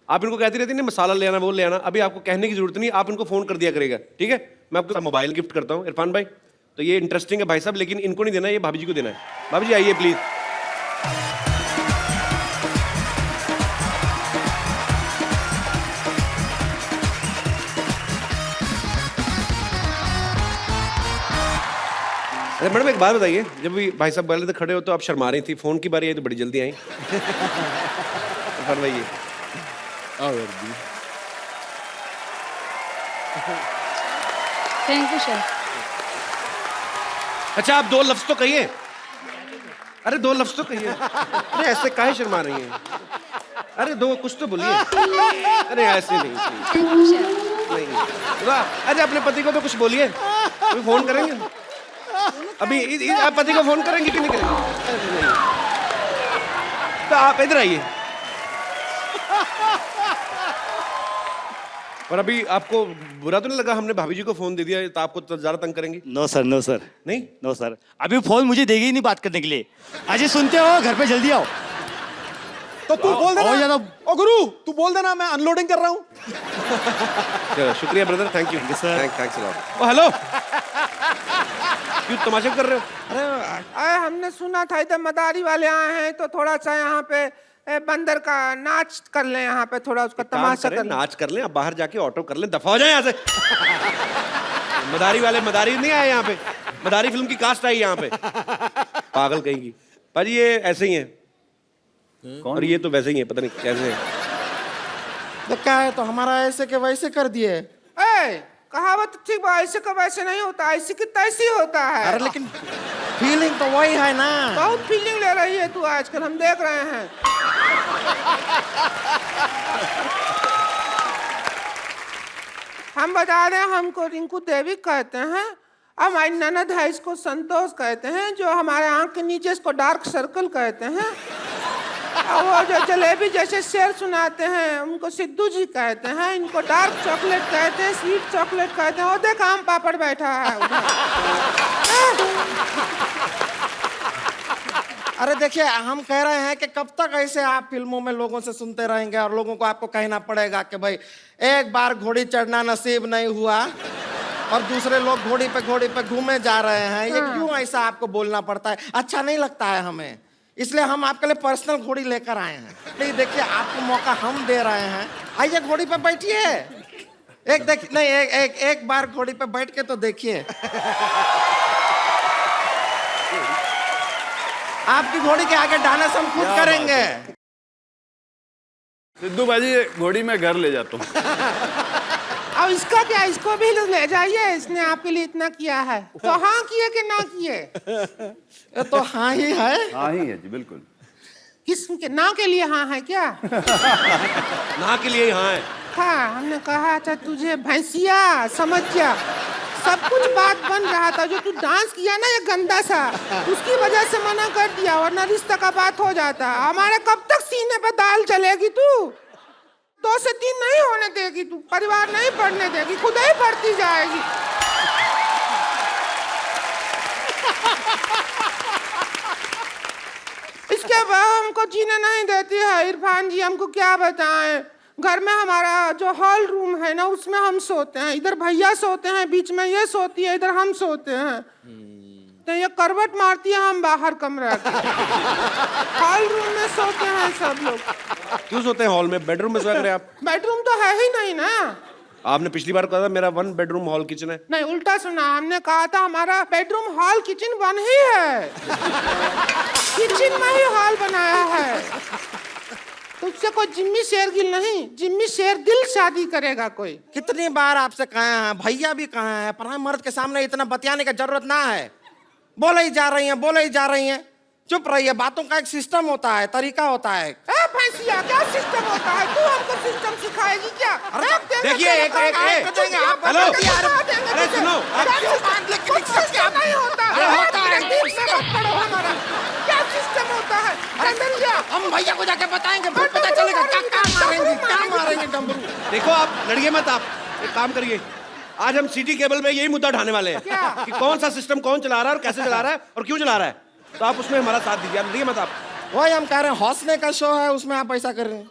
A: आप इनको कहती रहती ना मसाला ले आना, वो ले आना, अभी आपको कहने की जरूरत नहीं, आप इनको फोन कर दिया करेगा, ठीक है? मैं आपको मोबाइल गिफ्ट करता हूँ इरफान भाई। तो ये इंटरेस्टिंग है भाई साहब, लेकिन इनको नहीं देना, ये भाभी जी को देना है। भाभी जी आइए प्लीज। अरे मैडम एक बात बताइए, जब भी भाई साहब पहले तो खड़े हो तो आप शर्मा रही थी, फोन की बारी आई तो बड़ी जल्दी आई। इरफान भाई
D: थैंक यू सर।
A: अच्छा आप दो लफ्ज तो कहिए। अरे दो लफ्ज तो कहिए। अरे ऐसे काहे शर्मा रही हैं? अरे दो कुछ तो बोलिए। अरे ऐसे नहीं। अरे अपने पति को तो कुछ बोलिए, अभी फोन करेंगे अभी। आप पति को फोन करेंगे कि नहीं करेंगे? तो आप इधर आइए। और अभी आपको बुरा तो नहीं लगा हमने भाभी जी को फोन दे दिया, तो आपको तो ज्यादा तंग करेंगी?
M: नो सर, नो सर,
A: नहीं
M: नो सर, अभी फोन मुझे देगी ही नहीं बात करने के लिए। अजय सुनते हो, घर पे जल्दी आओ।
B: तो तू बोल देना।
M: और ज्यादा
B: ओ गुरु, तू बोल देना मैं अनलोडिंग कर रहा हूँ।
A: चलो शुक्रिया brother, thank you sir, thanks a lot. Oh hello, क्यों तमाशा कर रहे हो?
I: अरे हमने सुना था इधर मदारी वाले आए हैं, तो थोड़ा सा यहाँ पे बंदर का नाच कर लें, यहाँ पे थोड़ा उसका तमाशा कर लें।
A: नाच कर लें, अब बाहर जाके ऑटो कर लें, दफा हो जाए यहाँ से। मदारी वाले मदारी नहीं आए यहाँ पे, मदारी फिल्म की कास्ट आई यहाँ पे, पागल कहेंगी। पर ये ऐसे ही है और ये तो वैसे ही है, पता नहीं कैसे है।
J: क्या है तो हमारा ऐसे के वैसे कर दिए।
I: कहावत ठीक बा, ऐसे का वैसे नहीं होता, ऐसे की तैसी होता है।
J: अरे लेकिन फीलिंग तो वही है ना।
I: बहुत फीलिंग ले रही है तू आजकल, हम देख रहे हैं। हम बता रहे हैं, हमको रिंकू देवी कहते हैं, हमारी ननद है इसको संतोष कहते हैं, जो हमारे आंख के नीचे इसको डार्क सर्कल कहते हैं, और वो जो जलेबी जैसे शेर सुनाते हैं उनको सिद्धू जी कहते हैं, इनको डार्क चॉकलेट कहते हैं, स्वीट चॉकलेट कहते हैं। वो देख आम पापड़ बैठा है।
J: अरे देखिए, हम कह रहे हैं कि कब तक ऐसे आप फिल्मों में लोगों से सुनते रहेंगे और लोगों को आपको कहना पड़ेगा कि भाई एक बार घोड़ी चढ़ना नसीब नहीं हुआ और दूसरे लोग घोड़ी पे घूमे जा रहे हैं। ये क्यों ऐसा आपको बोलना पड़ता है? अच्छा नहीं लगता है हमें, इसलिए हम आपके लिए पर्सनल घोड़ी लेकर आए हैं। नहीं देखिए, आपको मौका हम दे रहे हैं, आइए घोड़ी पे बैठिए। एक बार घोड़ी पे बैठ के तो देखिए। आपकी घोड़ी के आगे डांस हम खुद करेंगे।
H: सिद्धू भाजी घोड़ी में घर ले जाता हूँ।
I: अब इसका क्या, इसको भी ले जाइए, इसने आपके लिए इतना किया है। तो हाँ किए कि ना किए?
J: तो हाँ ही है।
H: हाँ ही है जी, बिल्कुल।
I: किसके ना के लिए हाँ है क्या?
A: ना के लिए हाँ है।
I: हाँ, हमने कहा था तुझे भैंसिया, समझ जा। सब कुछ बात बन रहा था, जो तू डांस किया ना ये गंदा सा, उसकी वजह से मना कर दिया, वरना रिश्ता का बात हो जाता। हमारे कब तक सीने पे दाल चलेगी तू? 2 से 3 नहीं होने देगी तू, परिवार नहीं पढ़ने देगी, खुद ही पढ़ती जाएगी। इसके बाद हमको जीने नहीं देती है इरफान जी, हमको क्या बताएं। घर में हमारा जो हॉल रूम है ना, उसमें हम सोते हैं, इधर भैया सोते हैं, बीच में ये सोती है, इधर हम सोते हैं। तो ये करवट मारती है, हम बाहर कमरा के। हॉल रूम में सोते हैं सब लोग।
A: क्यों सोते हैं हॉल में? बेडरूम में सोया करें आप।
I: बेडरूम तो है ही नहीं ना।
A: आपने पिछली बार कहा था मेरा 1 बेडरूम हॉल किचन है।
I: नहीं, उल्टा सुना, हमने कहा था हमारा बेडरूम हॉल किचन 1 ही है। किचन में ही हॉल बनाया है। तुझसे कोई जिम्मी शेरगिल नहीं, जिम्मी शेरदिल शादी करेगा कोई।
J: कितनी बार आपसे कहे हैं, भैया भी कहे हैं, पर मर्द के सामने इतना बतियाने की जरूरत ना है। बोले ही जा रही हैं। चुप रहिए, बातों का एक सिस्टम होता है, तरीका होता है।
I: भैंसिया, क्या सिस्टम होता है? तू हमको सिस्टम सिखाएगी क्या?
A: देखिए एक हेलो, अरे सुनो,
I: नहीं होता। क्या सिस्टम होता है?
J: हम भैया को जाके बताएंगे, फिर पता चलेगा क्या मारेंगे डमरू।
A: देखो आप लड़िए मत, आप एक काम करिए, आज हम सिटी केबल में यही मुद्दा उठाने वाले हैं कि कौन सा सिस्टम कौन चला रहा है और कैसे चला रहा है और क्यों चला रहा है। तो आप उसमें हमारा साथ दीजिए, आप लड़िए मत आप।
J: वही हम कह रहे हैं, हौसले का शो है, उसमें आप ऐसा कर रहे हैं।